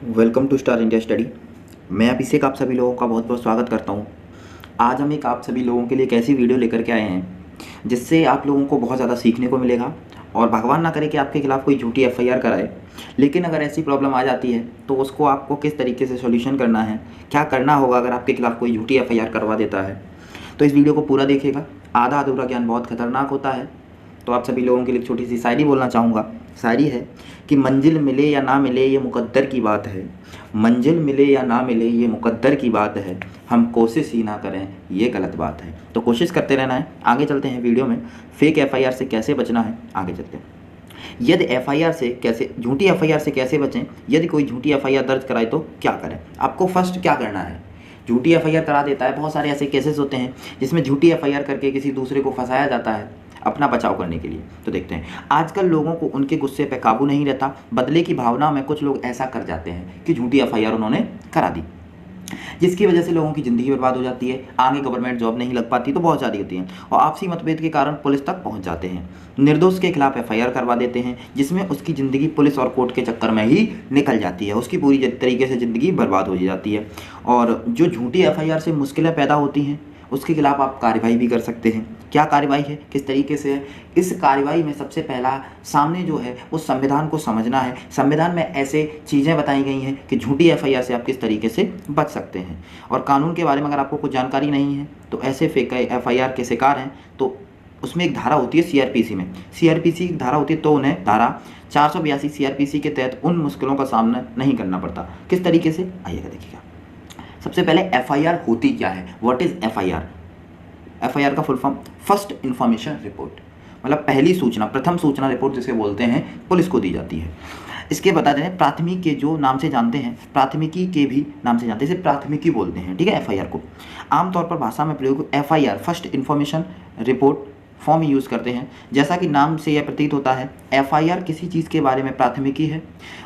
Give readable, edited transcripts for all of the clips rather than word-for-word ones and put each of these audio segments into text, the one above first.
Welcome to Star India study. मैं अभिषेक आप सभी लोगों का बहुत बहुत स्वागत करता हूं। आज हम एक आप सभी लोगों के लिए एक ऐसी वीडियो लेकर के आए हैं जिससे आप लोगों को बहुत ज़्यादा सीखने को मिलेगा। और भगवान ना करे कि आपके खिलाफ़ कोई झूठी एफआईआर कराए, लेकिन अगर ऐसी प्रॉब्लम आ जाती है तो उसको आपको किस तरीके से सॉल्यूशन करना है, क्या करना होगा अगर आपके खिलाफ़ कोई झूठी एफआईआर करवा देता है। तो इस वीडियो को पूरा देखिएगा। आधा अधूरा ज्ञान बहुत खतरनाक होता है। तो आप सभी लोगों के लिए एक छोटी सी शायरी बोलना चाहूँगा। शायरी है कि मंजिल मिले या ना मिले ये मुकद्दर की बात है, मंजिल मिले या ना मिले ये मुकद्दर की बात है, हम कोशिश ही ना करें ये गलत बात है। तो कोशिश करते रहना है। आगे चलते हैं वीडियो में। फेक एफआईआर से कैसे बचना है, आगे चलते हैं। यदि एफआईआर से कैसे, झूठी एफआईआर से कैसे बचें, यदि कोई झूठी एफआईआर दर्ज कराए तो क्या करें। आपको फर्स्ट क्या करना है, झूठी एफआईआर करा देता है। बहुत सारे ऐसे केसेस होते हैं जिसमें झूठी एफआईआर करके किसी दूसरे को फंसाया जाता है अपना बचाव करने के लिए। तो देखते हैं, आजकल लोगों को उनके गुस्से पे काबू नहीं रहता। बदले की भावना में कुछ लोग ऐसा कर जाते हैं कि झूठी एफआईआर उन्होंने करा दी, जिसकी वजह से लोगों की ज़िंदगी बर्बाद हो जाती है। आगे गवर्नमेंट जॉब नहीं लग पाती तो बहुत सारी होती हैं, और आपसी मतभेद के कारण पुलिस तक पहुंच जाते हैं। निर्दोष के खिलाफ एफआईआर करवा देते हैं, जिसमें उसकी ज़िंदगी पुलिस और कोर्ट के चक्कर में ही निकल जाती है। उसकी पूरी तरीके से ज़िंदगी बर्बाद हो जाती है। और जो झूठी एफआईआर से मुश्किलें पैदा होती हैं उसके खिलाफ आप कार्रवाई भी कर सकते हैं। क्या कार्रवाई है, किस तरीके से है। इस कार्रवाई में सबसे पहला सामने जो है वो संविधान को समझना है। संविधान में ऐसे चीज़ें बताई गई हैं कि झूठी एफआईआर से आप किस तरीके से बच सकते हैं। और कानून के बारे में अगर आपको कुछ जानकारी नहीं है तो ऐसे फेक एफआईआर के शिकार हैं तो उसमें एक धारा होती है सीआरपीसी में, सीआरपीसी की धारा होती है, तो उन्हें धारा 482 सीआरपीसी के तहत उन मुश्किलों का सामना नहीं करना पड़ता। किस तरीके से, आइएगा देखिएगा। सबसे पहले एफआईआर होती क्या है, व्हाट इज एफआईआर। एफआईआर का full form first information report, मतलब पहली सूचना, प्रथम सूचना रिपोर्ट जिसे बोलते हैं, पुलिस को दी जाती है। इसके बता दें प्राथमिक के जो नाम से जानते हैं, प्राथमिकी के भी नाम से जानते हैं, इसे प्राथमिकी बोलते हैं, ठीक है। एफआईआर को आमतौर पर भाषा में प्रयोग FIR first information report form use करते हैं। जैसा कि नाम से यह प्रतीत होता है, एफआईआर किसी चीज़ के बारे में प्राथमिकी है।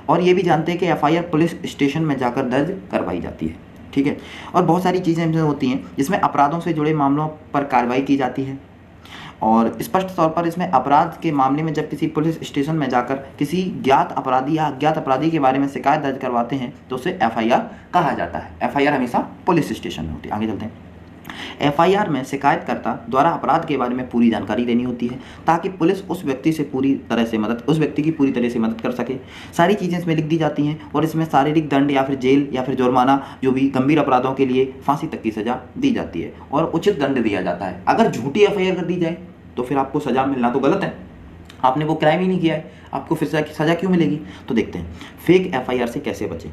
और ये भी जानते हैं कि एफआईआर पुलिस स्टेशन में जाकर दर्ज करवाई जाती है, ठीक है। और बहुत सारी चीज़ें होती हैं जिसमें अपराधों से जुड़े मामलों पर कार्रवाई की जाती है। और स्पष्ट तौर पर इसमें अपराध के मामले में जब किसी पुलिस स्टेशन में जाकर किसी ज्ञात अपराधी या अज्ञात अपराधी के बारे में शिकायत दर्ज करवाते हैं तो उसे एफआईआर कहा जाता है। एफआईआर हमेशा पुलिस स्टेशन में होती है। आगे चलते हैं। एफआईआर में शिकायतकर्ता द्वारा अपराध के बारे में पूरी जानकारी देनी होती है ताकि पुलिस उस व्यक्ति की पूरी तरह से मदद कर सके। सारी चीज़ें इसमें लिख दी जाती हैं और इसमें शारीरिक दंड या फिर जेल या फिर जुर्माना, जो भी गंभीर अपराधों के लिए फांसी तक की सज़ा दी जाती है और उचित दंड दिया जाता है। अगर झूठी एफआईआर कर दी जाए तो फिर आपको सज़ा मिलना तो गलत है, आपने वो क्राइम ही नहीं किया है, आपको फिर सज़ा क्यों मिलेगी। तो देखते हैं फेक एफआईआर से कैसे बचें।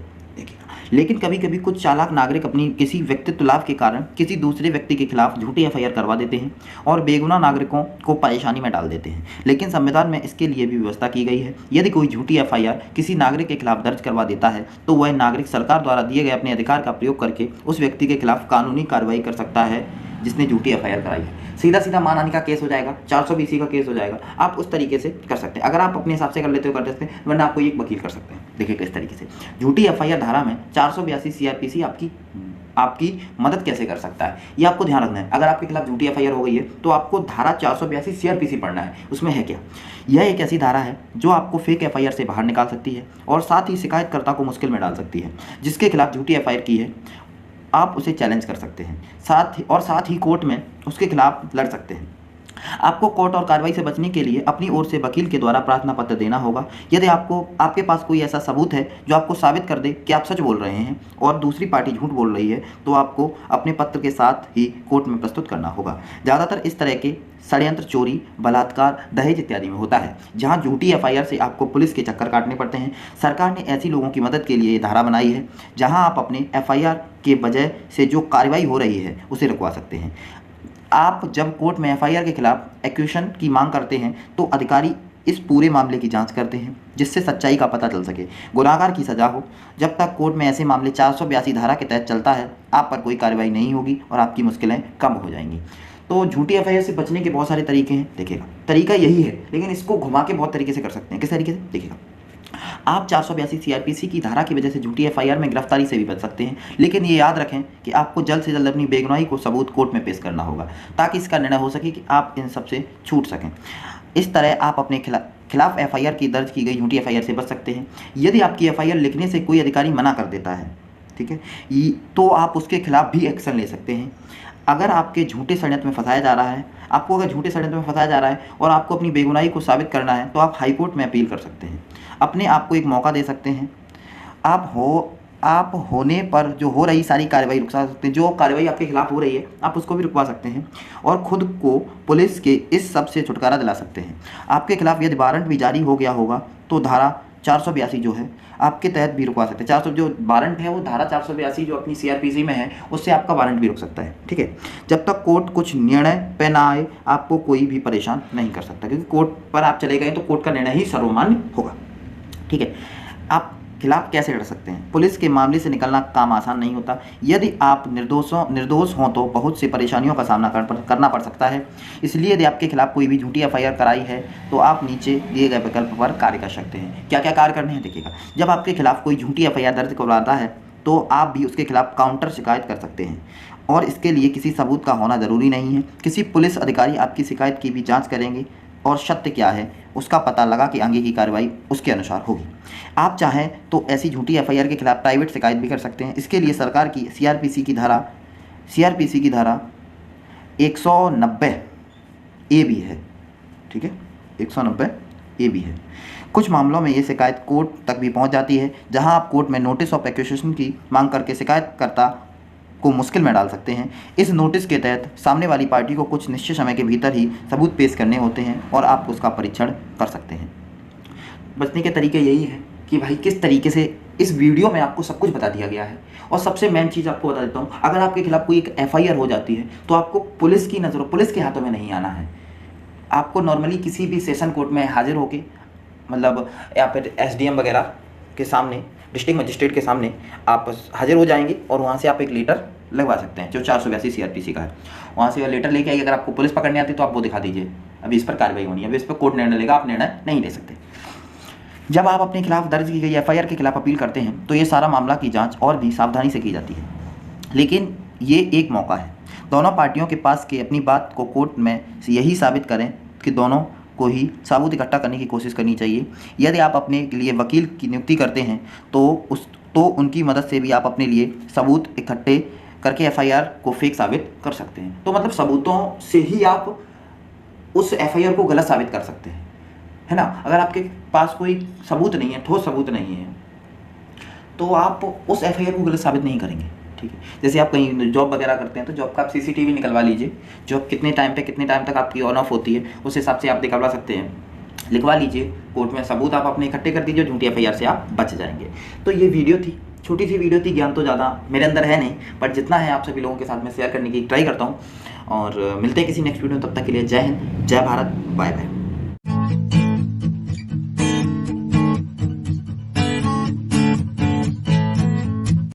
लेकिन कभी कभी कुछ चालाक नागरिक अपनी किसी व्यक्तित्व लाभ के कारण किसी दूसरे व्यक्ति के खिलाफ झूठी एफआईआर करवा देते हैं और बेगुनाह नागरिकों को परेशानी में डाल देते हैं। लेकिन संविधान में इसके लिए भी व्यवस्था की गई है। यदि कोई झूठी एफआईआर किसी नागरिक के खिलाफ दर्ज करवा देता है तो वह नागरिक सरकार द्वारा दिए गए अपने अधिकार का प्रयोग करके उस व्यक्ति के खिलाफ कानूनी कार्रवाई कर सकता है जिसने झूठी एफआईआर कराई है। सीधा सीधा मानहानि का केस हो जाएगा, 420 का केस हो जाएगा। आप उस तरीके से कर सकते हैं। अगर आप अपने हिसाब से कर लेते हो कर सकते हैं, वरना आपको एक वकील कर सकते हैं। देखिए किस तरीके से झूठी एफआईआर धारा में 482 सीआरपीसी आपकी मदद कैसे कर सकता है, ये आपको ध्यान रखना है। अगर आपके खिलाफ झूठी एफआईआर हो गई है तो आपको धारा 482 सीआरपीसी पढ़ना है। उसमें है क्या, यह एक ऐसी धारा है जो आपको फेक एफआईआर से बाहर निकाल सकती है और साथ ही शिकायतकर्ता को मुश्किल में डाल सकती है। जिसके खिलाफ झूठी एफआईआर की है आप उसे चैलेंज कर सकते हैं, साथ ही कोर्ट में उसके खिलाफ लड़ सकते हैं। आपको कोर्ट और कार्रवाई से बचने के लिए अपनी ओर से वकील के द्वारा प्रार्थना पत्र देना होगा। यदि आपके पास कोई ऐसा सबूत है जो आपको साबित कर दे कि आप सच बोल रहे हैं और दूसरी पार्टी झूठ बोल रही है तो आपको अपने पत्र के साथ ही कोर्ट में प्रस्तुत करना होगा। ज़्यादातर इस तरह के षड्यंत्र चोरी, बलात्कार, दहेज इत्यादि में होता है, जहां झूठी एफआईआर से आपको पुलिस के चक्कर काटने पड़ते हैं। सरकार ने ऐसी लोगों की मदद के लिए ये धारा बनाई है जहां आप अपने एफआईआर के वजह से जो कार्रवाई हो रही है उसे रुकवा सकते हैं। आप जब कोर्ट में एफआईआर के खिलाफ एक्यूशन की मांग करते हैं तो अधिकारी इस पूरे मामले की जांच करते हैं जिससे सच्चाई का पता चल सके, गुनाहगार की सज़ा हो। जब तक कोर्ट में ऐसे मामले 482 धारा के तहत चलता है आप पर कोई कार्रवाई नहीं होगी और आपकी मुश्किलें कम हो जाएंगी। तो झूठी एफआईआर से बचने के बहुत सारे तरीके हैं। देखिएगा, तरीका यही है लेकिन इसको घुमा के बहुत तरीके से कर सकते हैं। किस तरीके से, देखिएगा, आप 482 सीआरपीसी की धारा की वजह से झूठी एफआईआर में गिरफ्तारी से भी बच सकते हैं। लेकिन ये याद रखें कि आपको जल्द से जल्द अपनी बेगुनाही को सबूत कोर्ट में पेश करना होगा ताकि इसका निर्णय हो सके कि आप इन सब से छूट सकें। इस तरह आप अपने खिलाफ एफआईआर की दर्ज की गई झूठी एफआईआर से बच सकते हैं। यदि आपकी एफआईआर लिखने से कोई अधिकारी मना कर देता है, ठीक है, तो आप उसके खिलाफ भी एक्शन ले सकते हैं। अगर आपके झूठे षड्यंत्र में फंसाया जा रहा है, आपको अगर झूठे षड्यंत्र में फंसाया जा रहा है और आपको अपनी बेगुनाही को साबित करना है, तो आप हाईकोर्ट में अपील कर सकते हैं, अपने आप को एक मौका दे सकते हैं। आप होने पर जो हो रही सारी कार्रवाई रुकवा सकते हैं, जो कार्रवाई आपके खिलाफ हो रही है आप उसको भी रुकवा सकते हैं और खुद को पुलिस के इस सब से छुटकारा दिला सकते हैं। आपके खिलाफ यदि वारंट भी जारी हो गया होगा तो धारा 482 जो है आपके तहत भी रुकवा सकते हैं। 400 जो वारंट है वो धारा 482 जो अपनी सीआरपीसी में है उससे आपका वारंट भी रुक सकता है, ठीक है। जब तक कोर्ट कुछ निर्णय पे ना आए आपको कोई भी परेशान नहीं कर सकता, क्योंकि कोर्ट पर आप चले गए तो कोर्ट का निर्णय ही सर्वमान्य होगा, ठीक है। आप खिलाफ कैसे लड़ सकते हैं? पुलिस के मामले से निकलना काम आसान नहीं होता। यदि आप निर्दोष हों तो बहुत सी परेशानियों का सामना करना पड़ सकता है। इसलिए यदि आपके खिलाफ कोई भी झूठी एफआईआर कराई है तो आप नीचे दिए गए विकल्प पर कार्य कर सकते हैं। क्या क्या कार्य करने हैं देखिएगा। जब आपके खिलाफ कोई झूठी एफआईआर दर्ज करवाता है तो आप भी उसके खिलाफ काउंटर शिकायत कर सकते हैं और इसके लिए किसी सबूत का होना ज़रूरी नहीं है। किसी पुलिस अधिकारी आपकी शिकायत की भी जाँच करेंगे और सत्य क्या है उसका पता लगा कि आगे की कार्रवाई उसके अनुसार होगी। आप चाहें तो ऐसी झूठी एफआईआर के खिलाफ प्राइवेट शिकायत भी कर सकते हैं। इसके लिए सरकार की सीआरपीसी की धारा 190 ए भी है, ठीक है, 190 ए भी है। कुछ मामलों में ये शिकायत कोर्ट तक भी पहुंच जाती है, जहां आप कोर्ट में नोटिस ऑफ एक्यूजेशन की मांग करके शिकायतकर्ता को मुश्किल में डाल सकते हैं। इस नोटिस के तहत सामने वाली पार्टी को कुछ निश्चित समय के भीतर ही सबूत पेश करने होते हैं और आप उसका परीक्षण कर सकते हैं। बचने के तरीके यही है कि भाई किस तरीके से इस वीडियो में आपको सब कुछ बता दिया गया है। और सबसे मेन चीज़ आपको बता देता हूँ, अगर आपके खिलाफ कोई एक एफआईआर हो जाती है तो आपको पुलिस की नज़रों, पुलिस के हाथों में नहीं आना है। आपको नॉर्मली किसी भी सेशन कोर्ट में हाजिर होकर, मतलब या फिर एसडीएम वगैरह के सामने, डिस्ट्रिक्ट मजिस्ट्रेट के सामने आप हाजिर हो जाएंगे और वहाँ से आप एक लेटर लगवा सकते हैं जो 482 सीआरपीसी का है। वहाँ से लेटर लेके आइए। अगर आपको पुलिस पकड़ने आती है तो आप वो दिखा दीजिए, अभी इस पर कार्रवाई होनी है, अभी इस पर कोर्ट निर्णय लेगा, आप निर्णय नहीं ले सकते। जब आप अपने खिलाफ दर्ज की गई एफआईआर के खिलाफ अपील करते हैं तो ये सारा मामला की जांच और भी सावधानी से की जाती है, लेकिन ये एक मौका है दोनों पार्टियों के पास कि अपनी बात को कोर्ट में यही साबित करें कि दोनों को ही सबूत इकट्ठा करने की कोशिश करनी चाहिए। यदि आप अपने लिए वकील की नियुक्ति करते हैं तो उनकी मदद से भी आप अपने लिए सबूत इकट्ठे करके एफआईआर को फेक साबित कर सकते हैं। तो मतलब सबूतों से ही आप उस एफआईआर को गलत साबित कर सकते हैं, है ना। अगर आपके पास कोई सबूत नहीं है, ठोस सबूत नहीं है, तो आप उस एफआईआर को गलत साबित नहीं करेंगे, ठीक है। जैसे आप कहीं जॉब वगैरह करते हैं तो जॉब का आप सीसीटीवी निकलवा लीजिए, जॉब कितने टाइम तक आपकी ऑन ऑफ होती है उस हिसाब से आप निकलवा सकते हैं, लिखवा लीजिए कोर्ट में, सबूत आप अपने इकट्ठे कर दीजिए, झूठी एफआईआर से आप बच जाएंगे। तो ये वीडियो थी, छोटी सी वीडियो थी, ज्ञान तो ज़्यादा मेरे अंदर है नहीं, बट जितना है आप सभी लोगों के साथ में शेयर करने की ट्राई करता हूँ। और मिलते हैं किसी नेक्स्ट वीडियो में, तब तक के लिए जय हिंद, जय भारत, बाय बाय।